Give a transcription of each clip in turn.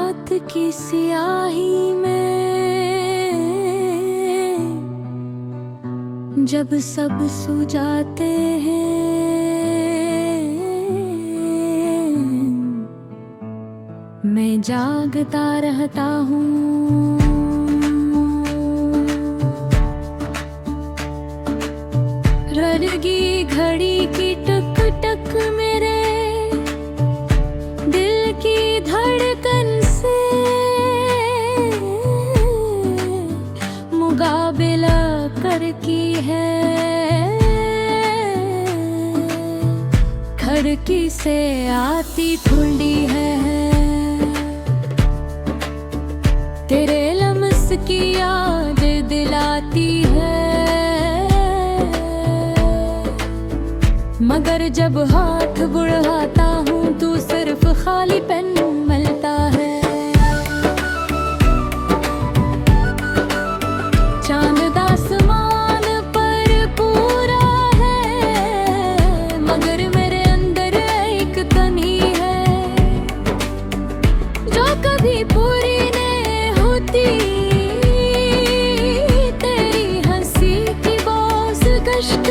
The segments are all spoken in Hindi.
रात की सियाही में जब सब सो जाते हैं, मैं जागता रहता हूँ। रड़गी घड़ी की टक टक मेरे दिल की धड़कन से मुकाबला करती है। खिड़की से आती ठुंडी है तेरे लम्स की याद दिलाती है। मगर जब हाथ बढ़ाता हूँ तू सिर्फ खाली पेन मिलता है। चांद आसमान पर पूरा है मगर मेरे अंदर एक तन्ही है जो कभी पूरी नहीं होती। तेरी हंसी की बोझ कष्ट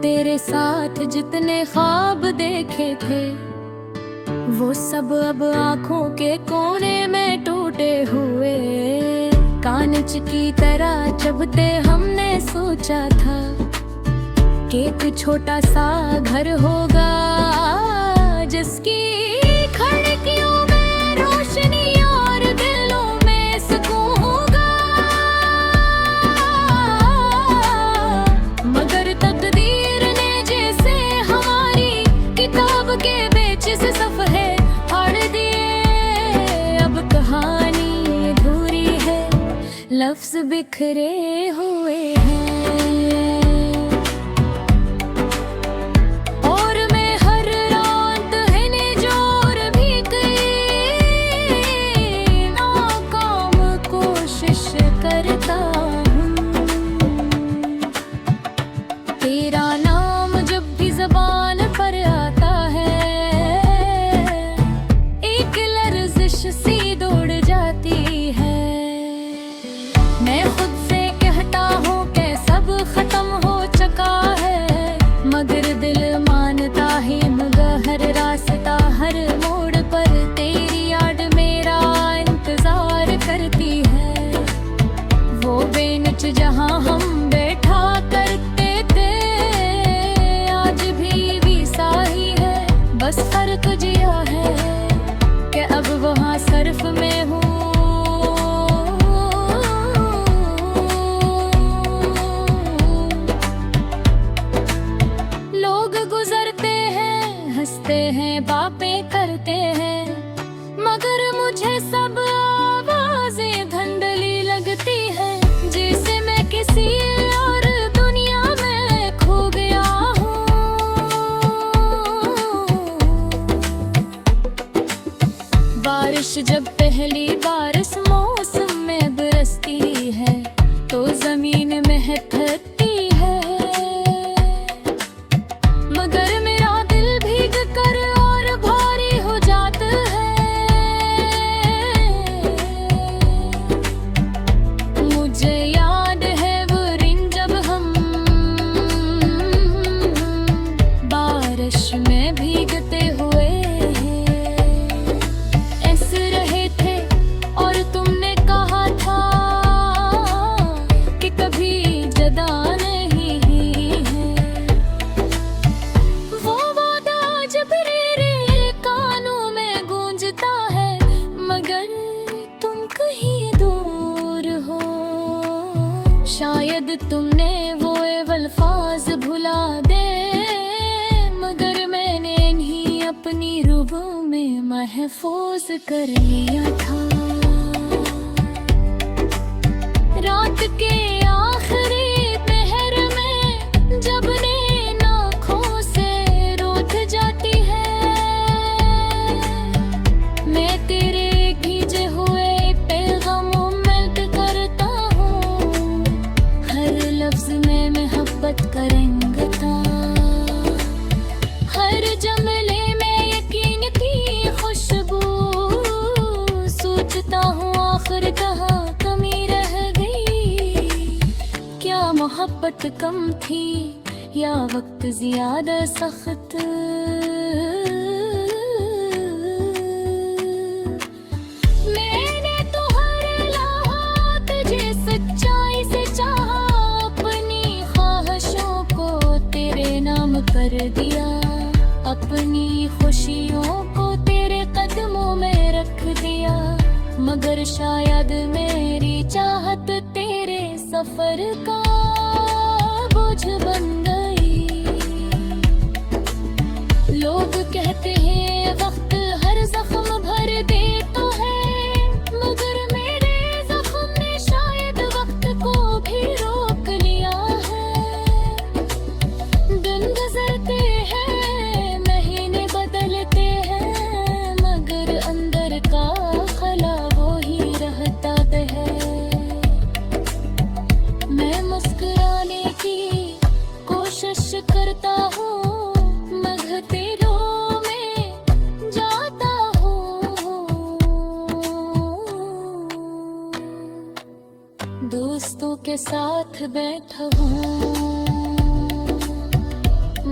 तेरे साथ जितने ख्वाब देखे थे वो सब अब आँखों के कोने में टूटे हुए कांच की तरह चुभते। हमने सोचा था कि एक छोटा सा घर होगा जिसकी खिड़कियों में रोशनी और दिलों में सुकून होगा। मगर तकदीर किताब के बेच से सफ़े फाड़ दिए। अब कहानी अधूरी है लफ्ज़ बिखरे हुए हैं और मैं हर रात है जोर भी कई नाकाम कोशिश करता हूँ। तेरा नाम जब भी ज़बान पर आता है एक लर्ज़िश सी दौड़ जाती है। मैं खुद से कहता हूँ कि सब खत्म हो चुका है मगर दिल मानता ही मगर हर रास्ता हर मोड़ पर तेरी याद मेरा इंतजार करती है। वो बेंच जहाँ हम बैठा करते थे आज भी साही है। बस फर्क जिया है कि अब वहाँ सर्फ में हूँ। लोग गुजरते हैं हंसते हैं बातें करते हैं मगर मुझे सब आवाजें धुंधली लगती है जैसे मैं किसी और दुनिया में खो गया हूँ। बारिश जब पहली बार इस मौसम में बरसती है तो जमीन महकती है मगर मेरा दिल भीग कर और भारी हो जाता है। मुझे याद है वो दिन जब हम बारिश में भीगते हुए ऐसे रहे थे और तुमने कहा था कि कभी जदा नहीं है। वो वादा जब मेरे कानों में गूंजता है मगर तुम कहीं दूर हो। शायद तुमने वो अल्फाज भुला दे मगर मैंने इन्हीं अपनी रूहों में महफूज कर लिया था। रात के मोहब्बत कम थी या वक्त ज्यादा सख्त। मैंने तो हर लम्हा तुझे सच्चाई से चाहा, अपनी ख्वाहिशों को तेरे नाम कर दिया, अपनी खुशियों को तेरे कदमों में रख दिया। मगर शायद मेरी चाहत तेरे सफर का बोझ बन गई। लोग कहते हैं वक्त हर जख्म भर देता है, मगर मेरे जख्म ने शायद वक्त को भी रोक लिया है। दिन गुजरते हैं, महीने बदलते हैं, मगर अंदर का खला वो ही रहता है। मैं मुस्कुराने की कोशिश करता हूँ, मगर दिलों में जाता हूँ। दोस्तों के साथ बैठा हूँ,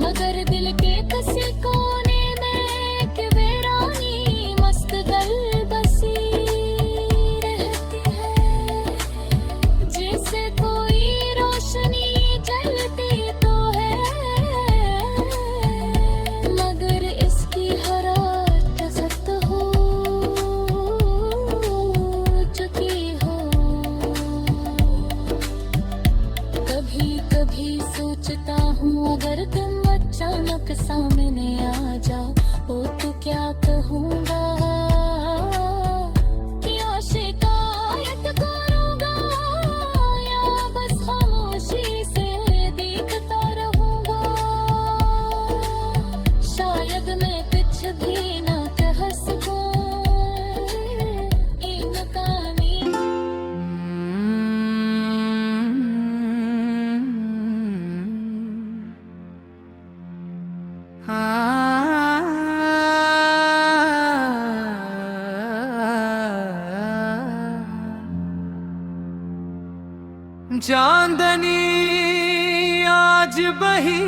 मगर दिल के किसी कोने में एक वीरानी मस्त गल बसी रहती है। जैसे कोई रोशनी जलती तो है, मगर इसकी हरारत खत्म हो चुकी हो। कभी कभी सोचता हूँ अगर तुम अचानक सामने आ जाओ, ओ तो क्या कहूँगा, क्या शिकायत करूँगा या बस खामोशी से देखता रहूँगा। शायद मैं कुछ भी ना कह सकूँ इन कहानी। चांदनी आज बही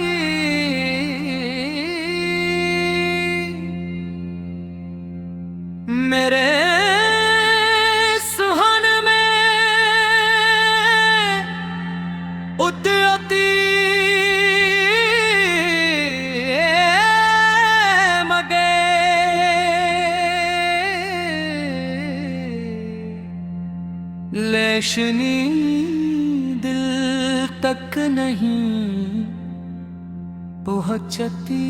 मेरे सुहन में, उतरती मगे लेशनी तक नहीं पहुंचती।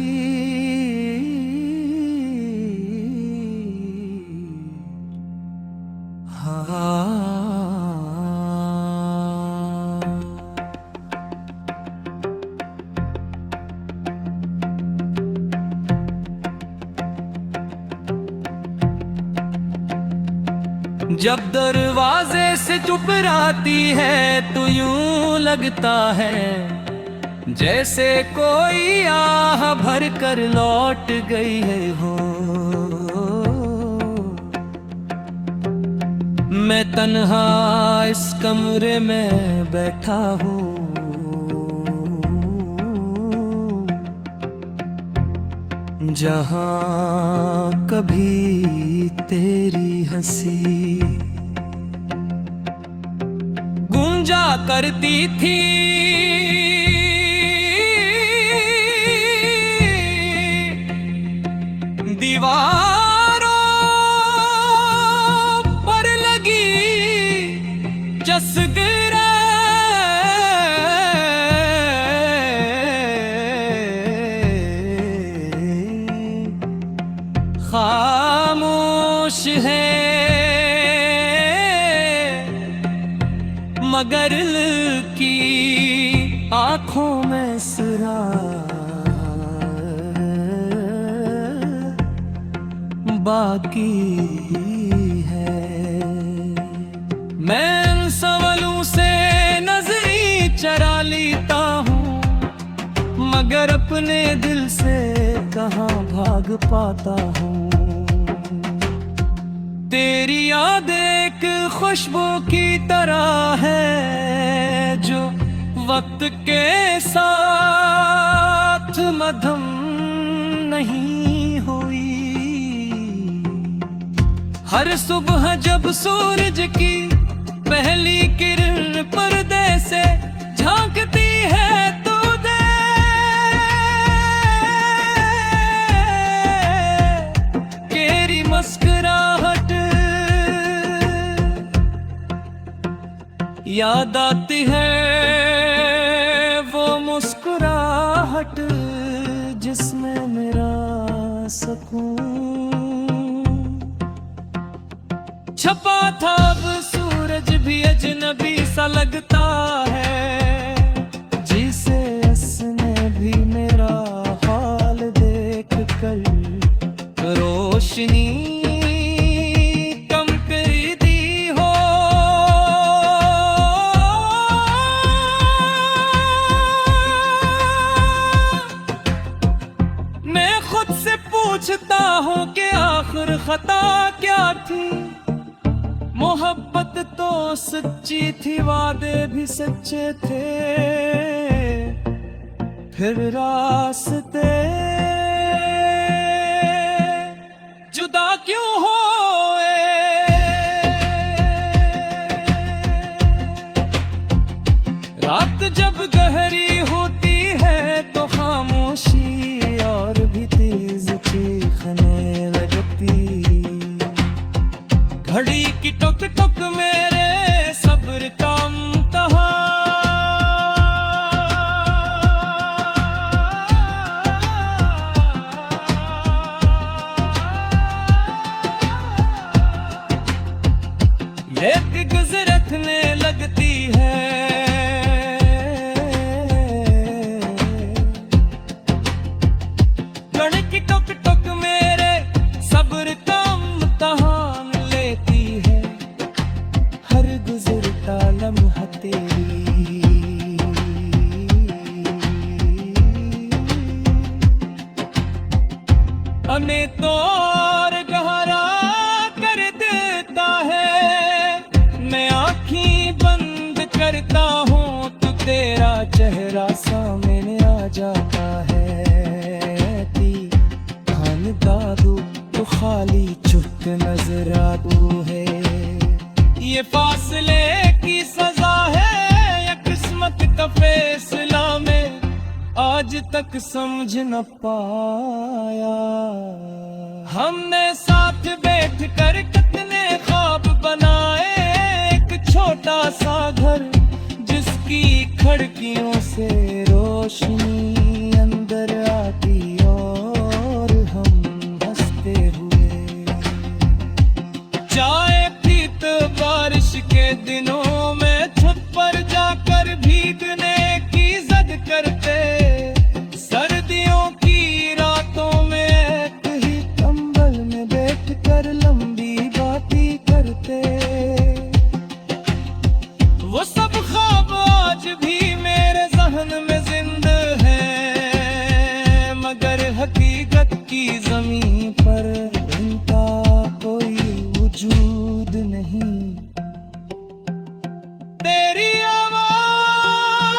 जब दरवाजे से चुप रहती है तो यूं लगता है जैसे कोई आह भर कर लौट गई है हो। मैं तन्हा इस कमरे में बैठा हूँ, जहाँ कभी तेरी हंसी गूंजा करती थी। दीवारों पर लगी जसगिरे खामोश है, मगर की आँखों में सुरा बाकी है। मैं इन सवालों से नजरी चरा लेता हूँ, मगर अपने दिल से कहाँ भाग पाता हूँ। तेरी याद एक खुशबू की तरह है जो वक्त के साथ मध्यम नहीं हुई। हर सुबह जब सूरज की पहली किरण पर्दे से झांकती है तो तेरी मुस्कुराहट याद आती है, वो मुस्कुराहट जिसमें मेरा सुकून छपा था। अब सूरज भी अजनबी सा लगता है, जिसे उसने भी मेरा हाल देख कर रोशनी कम कर दी हो। मैं खुद से पूछता हूँ कि आखिर खता क्या थी। मोहब्बत तो सच्ची थी, वादे भी सच्चे थे, फिर रास्ते जुदा क्यों होए। रात जब गहरी होती है तो खामोशी और भी तेज चीखने लगती। घड़ी की टुक टुक मेरे सब्र का इम्तिहान। एक गुजरतने लगती है, घड़ी की टुक टुक मेरे सब्र का इम्तिहान लेती है। हर गुजरता लम्हा तेरी हमें तो और गहरा कर देता है। मैं आँखें बंद करता हूँ तो तेरा चेहरा सामने आ जाता है। खान दादू तो खाली चुप नजर आतू है। ये फासले की सजा है या किस्मत का फैसला, में आज तक समझ न पाया। हमने साथ बैठ कर कितने ख्वाब बनाए, एक छोटा सा घर जिसकी खिड़कियों से रोशनी अंदर आती और हम हंसते हुए। चाय पीते बारिश के दिनों में छत पर जाकर भीगने की जिद करते। सर्दियों की रातों में एक ही कंबल में बैठकर लंबी बातें करते। वो सब ख्वाब आज भी मेरे ज़हन में जिंदा है, मगर हकीकत की ज़मीन पर इनका कोई वजूद नहीं। तेरी आवाज़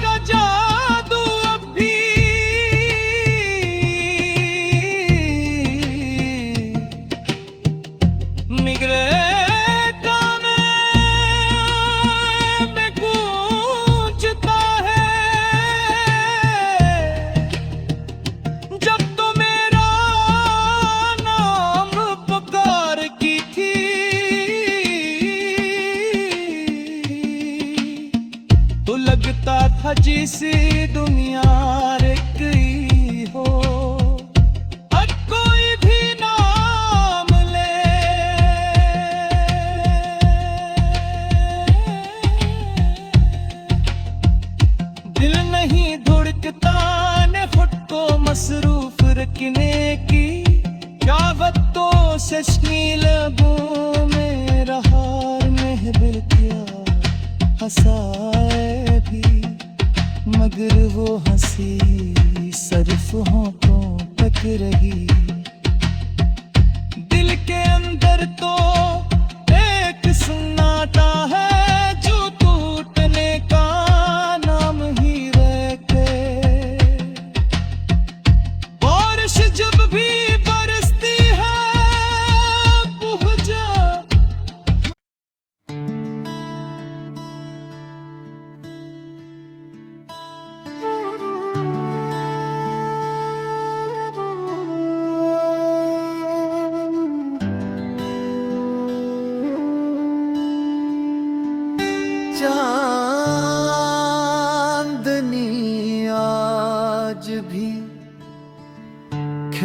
का जादू अब भी निगरे तो लगता था जिसे दुनिया गई हो। अब कोई भी नाम ले, दिल नहीं धुड़कता ने खुद को मसरूफ रखने की। चाहतों से नीलबों में रहा महबिल किया हंसाए भी, मगर वो हंसी सिर्फ होंठों तक रही। दिल के अंदर तो एक सन्नाटा है जो टूटने का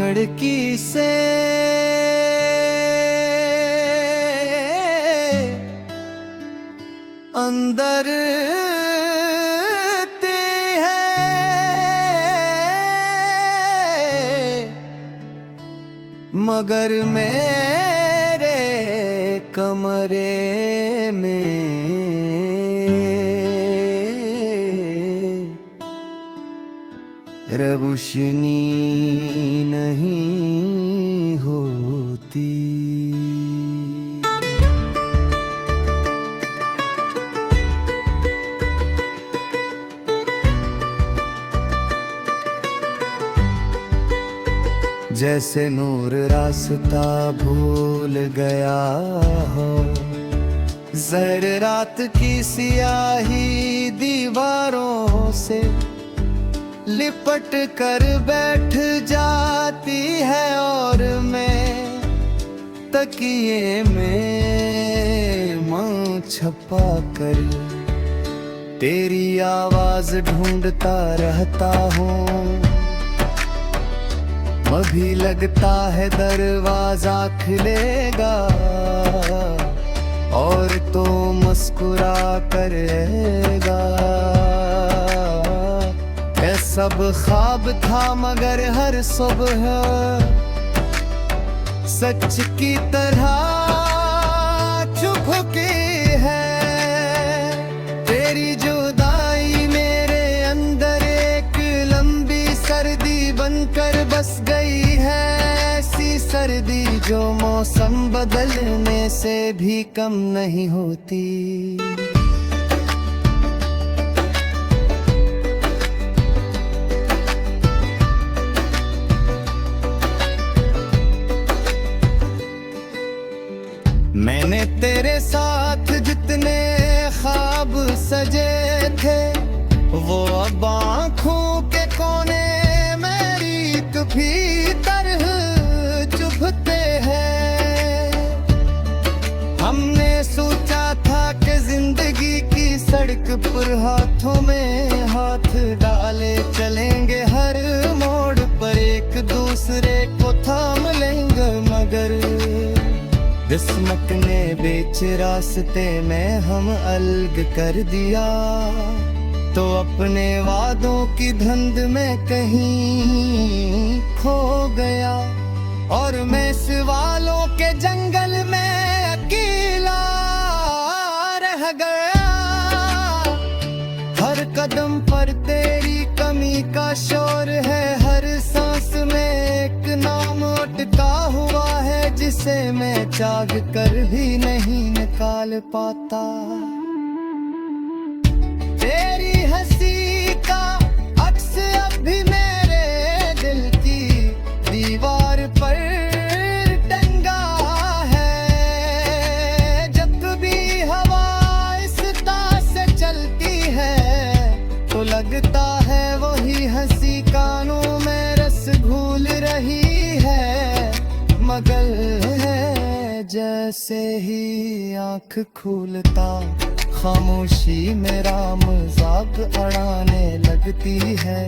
लड़की से अंदर मगर मेरे कमरे में रोशनी नहीं होती। जैसे नूर रास्ता भूल गया हो, जहर रात की सियाही दीवारों से लिपट कर बैठ जाती है और मैं तकिए में मुंह छुपा कर तेरी आवाज ढूंढता रहता हूँ। अभी लगता है दरवाजा खुलेगा और तो मुस्कुरा करेगा। ये सब ख्वाब था मगर हर सुबह सच की तरह चुप के है। तेरी जुदाई मेरे अंदर एक लंबी सर्दी बनकर बस गई है, ऐसी सर्दी जो मौसम बदलने से भी कम नहीं होती। मैंने तेरे साथ जितने ख्वाब सजे थे वो अब आँखों के कोने मेरी कभी तरह चुभते हैं। हमने सोचा था कि जिंदगी की सड़क पर हाथों में हाथ डाले चलेंगे, हर मोड़ पर एक दूसरे को थाम लेंगे, मगर किस्मत ने बीच रास्ते में हम अलग कर दिया। तो अपने वादों की धुंध में कहीं खो गया और मैं सवालों के जंगल में अकेला रह गया। हर कदम पर तेरी कमी का शोर है, हर सांस में एक नाम अटका हुआ है जिसे मैं जाग कर भी नहीं निकाल पाता। तेरी हंसी का अक्स अब भी मेरे दिल की दीवार पर टंगा है। जब भी हवा इस तार से चलती है तो लगता है वही हंसी कानों में रस घूल रही है, मगर है जैसे ही आँख खुलता खामोशी मेरा मजाक अड़ाने लगती है।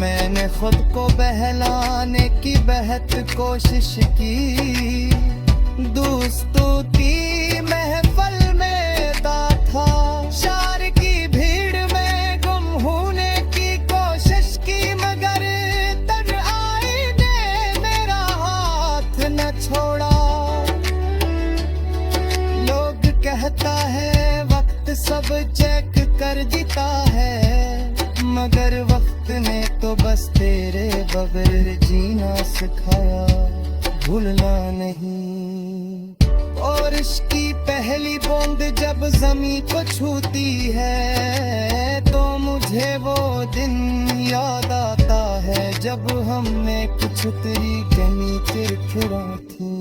मैंने खुद को बहलाने की बेहद कोशिश की, दोस्तों की महफिल में था, शार की भीड़ में गुम होने की कोशिश की, मगर तर आईने मेरा हाथ न छोड़ा। लोग कहता है सब चेक कर जीता है, मगर वक्त ने तो बस तेरे बगैर जीना सिखाया, भूलना नहीं। और इसकी पहली बूंद जब जमीन को छूती है तो मुझे वो दिन याद आता है जब हमने कुछ तेरी कमी चिरखिरा थी।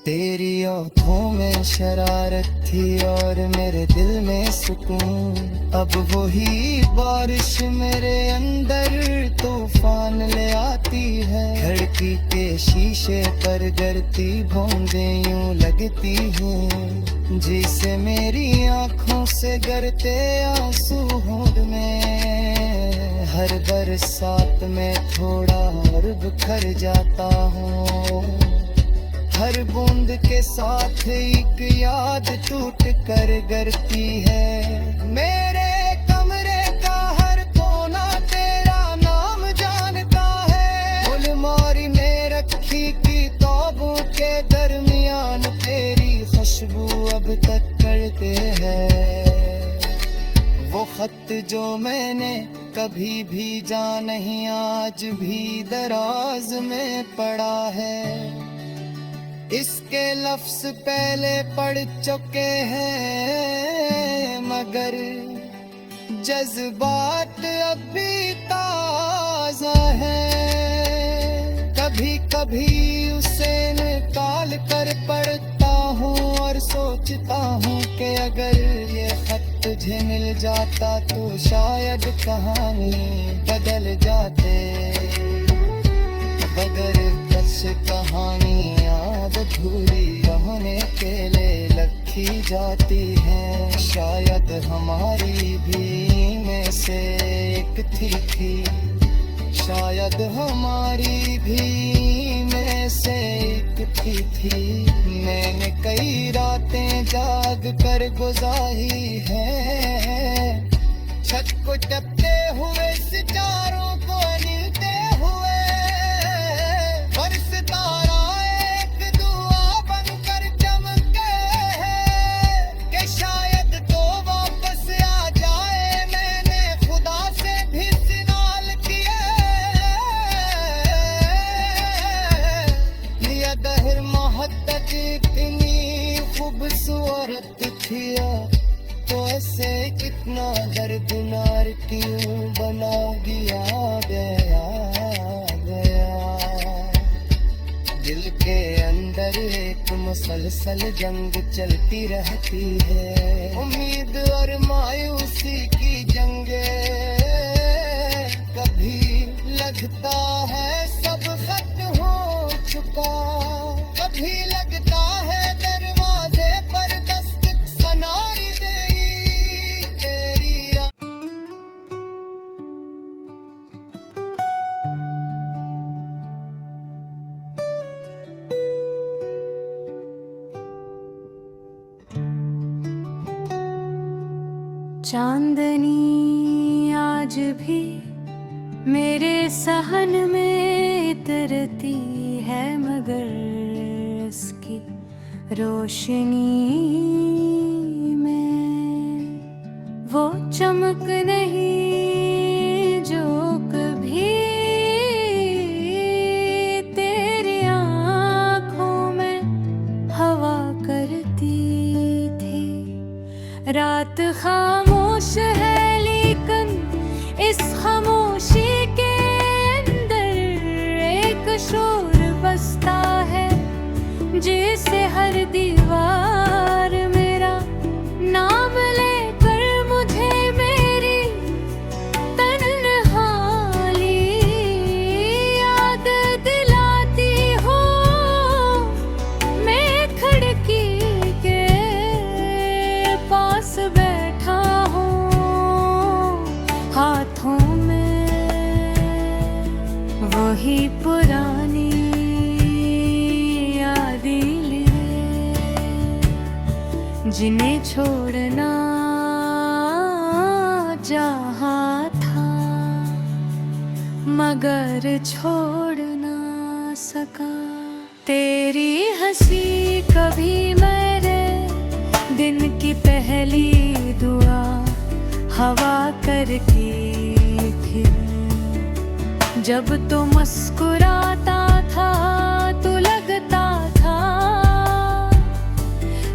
तेरी आँखों में शरारत थी और मेरे दिल में सुकून, अब वही बारिश मेरे अंदर तूफान ले आती है। खिड़की के शीशे पर गिरती बूंदें यूं लगती हैं जिसे मेरी आंखों से गिरते आंसू होंठ में। हर बरसात में थोड़ा और बिखर जाता हूँ, हर बूंद के साथ एक याद टूट कर गिरती है। मेरे कमरे का हर कोना तेरा नाम जानता है, अलमारी में रखी किताबों के दरमियान तेरी खुशबू अब तक करते हैं। वो खत जो मैंने कभी भेजा नहीं आज भी दराज में पड़ा है, इसके लफ्ज पहले पढ़ चुके हैं मगर जज्बात अब भी ताजा है। कभी कभी उसे निकाल कर पढ़ता हूँ और सोचता हूँ कि अगर ये खत तुझे मिल जाता तो शायद कहानी बदल जाते। बगैर कश कहानी याद अधूरी रहने के लिए लिखी जाती है। शायद हमारी भी में से एक थी, शायद हमारी भी में से एक थी। मैंने कई रातें जाग कर गुजारी है, छत को टपते हुए सितारों को नीलते हुए। पर सितारा एक दुआ बनकर चमके है कि शायद तो वापस आ जाए। मैंने खुदा से भी सिनाल किए, लिया दहर मोहब्बत इतनी खूबसूरत थी, तो ऐसे कितना दर्दनार क्यों बना दिया गया। दिल के अंदर एक मुसलसल जंग चलती रहती है, उम्मीद और मायूसी की जंगे। कभी लगता है सब खत्म हो चुका, कभी लगता है दरवाजे पर दस्तक सुनाई देगी तेरी। चांदनी आज भी मेरे सहन में इतरती है, मगर इसकी रोशनी में वो चमक नहीं जो कभी तेरी आँखों में हवा करती थी। रात खामोश है लेकिन इस खामोशी के अंदर एक शोर बसता है, जिसे हर दीवार मेरा नाम लेकर मुझे मेरी तन्हाई याद दिलाती हो। मैं खिड़की के पास बैठा हूँ, हाथों में वही पुरानी यादें लिए, जिन्हें छोड़ना जहाँ था मगर छोड़ ना सका। तेरी हंसी कभी मेरे दिन की पहली दुआ हवा करती थी। जब तो मुस्कुराता था तो लगता था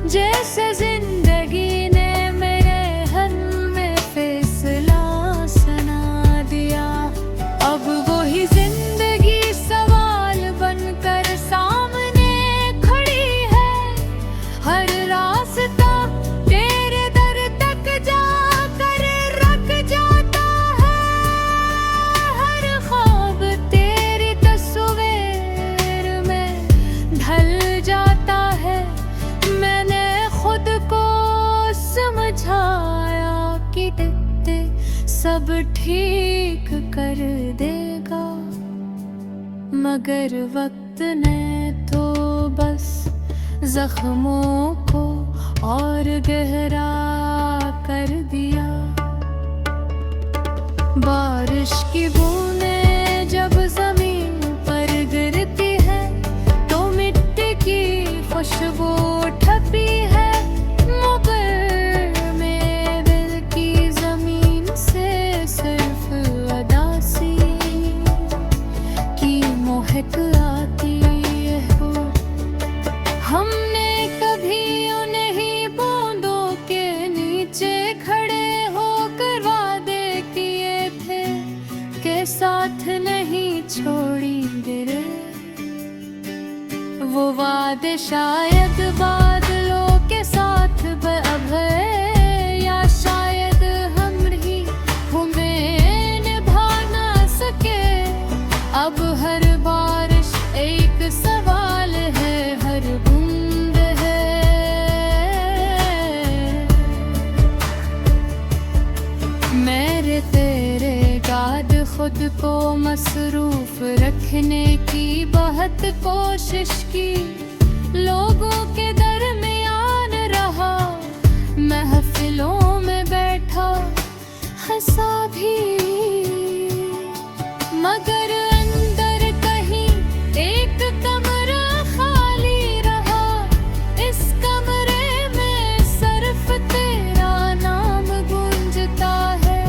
जैसे जिंदगी ने मेरे हल में फैसला सुना दिया। अब वही जिंदगी सवाल बनकर सामने खड़ी है, हर रास्ता तेरे दर तक जाकर रख जाता है। हर ख्वाब तेरी तस्वीर ठीक कर देगा, मगर वक्त ने तो बस जख्मों को और गहरा कर दिया। बारिश की बूंदें जब जमीन पर गिरती है तो मिट्टी की खुशबू ठपी है, मगर मेरे दिल की जमीन से सिर्फ अदासी की महक आती है। हमने कभी उन्हीं बूंदों के नीचे खड़े होकर वादे किए थे के साथ नहीं छोड़ेंगे रे। वो वादे शायद बादलों के साथ अब है, या शायद हम ही उन्हें निभा ना सके। अब हर बारिश एक सवाल है, हर बूंद है। मेरे तेरे गाद खुद को मसरूफ रखने की बहुत कोशिश की, लोगों के दरमियान रहा, महफिलों में बैठा हंसा भी, मगर अंदर कहीं एक कमरा खाली रहा। इस कमरे में सिर्फ तेरा नाम गूंजता है।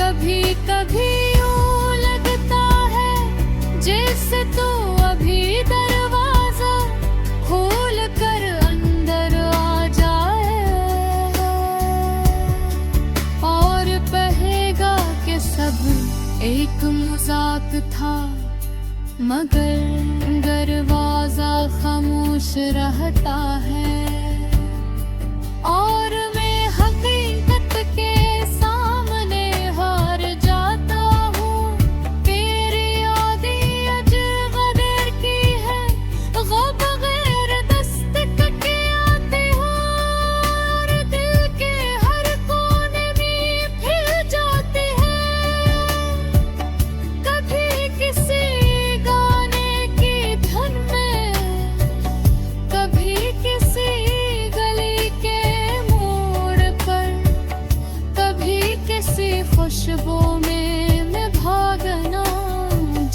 कभी कभी यूं लगता है जैसे तू अभी दरवाजा खोल कर अंदर आ जाए और कहेगा कि सब एक मजाक था, मगर दरवाजा खामोश रहता है। और मैं हकीकत के सामने हार जाता हूँ, तेरी यादें अजब गैर की है, गौब गैर दस्तक के आते हो और दिल के हर कोने में फिर जाते हैं। कभी किसी गाने की धुन में, कभी किसी गली के मोड़ पर, कभी किसी खुशबू में मैं भागना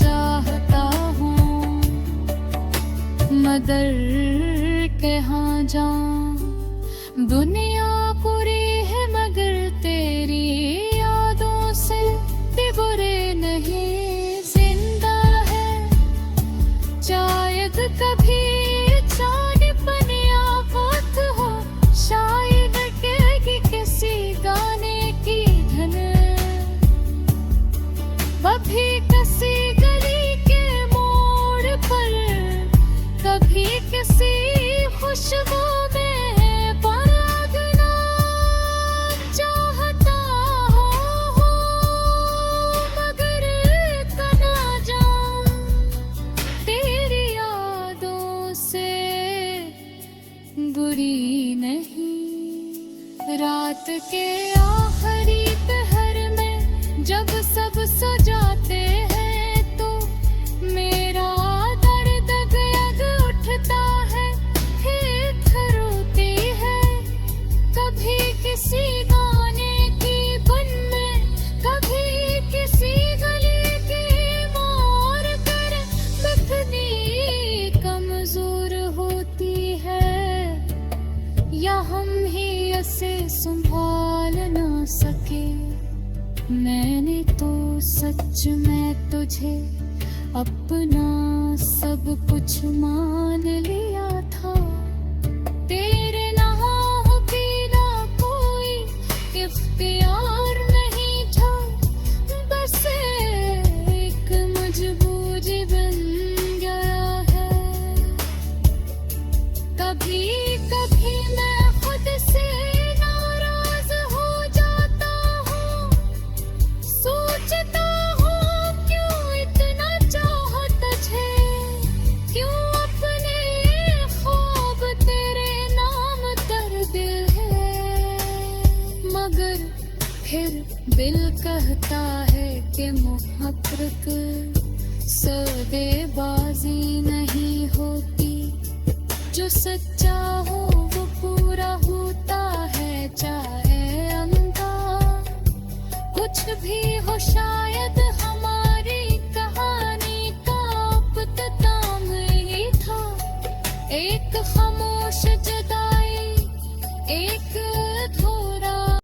चाहता हूँ, मगर के हाँ जाऊं। दुनिया पूरी है मगर तेरी यादों से बुरे नहीं, जिंदा है। शायद कभी चांद बने आफत हो, शायद कहेगी किसी गाने की धन, कभी किसी गली के मोड़ पर, कभी किसी खुशबू में परागना चाहता हूँ, मगर तना जाऊं तेरी यादों से बुरी नहीं। रात के आखिरी पहर में जब सब सो जाते हैं तो मेरा दर्द गग उठता है, हित रोती है। कभी किसी गाने की बन में, कभी किसी गली की मोड़ कर, कितनी कमजोर होती है, या हम ही इसे संभाल ना सके। मैंने तो सच में तुझे अपना सब कुछ मान लिया था, तेरे ना पीना कोई इख्तियार नहीं था, बस एक मजबूरी बन गया है। कभी कभी मैं खुद से नाराज हो जाता हूँ, सोचता हूँ क्यों इतना चाह तुझे, क्यों अपने फिर दिल कहता है कि मुहब्बत सौदेबाजी नहीं होती, जो सच्चा हो वो पूरा होता है, चाहे अंधा कुछ भी हो। शायद हमारी कहानी का इख्तिताम ही था, एक खामोश जुदाई, एक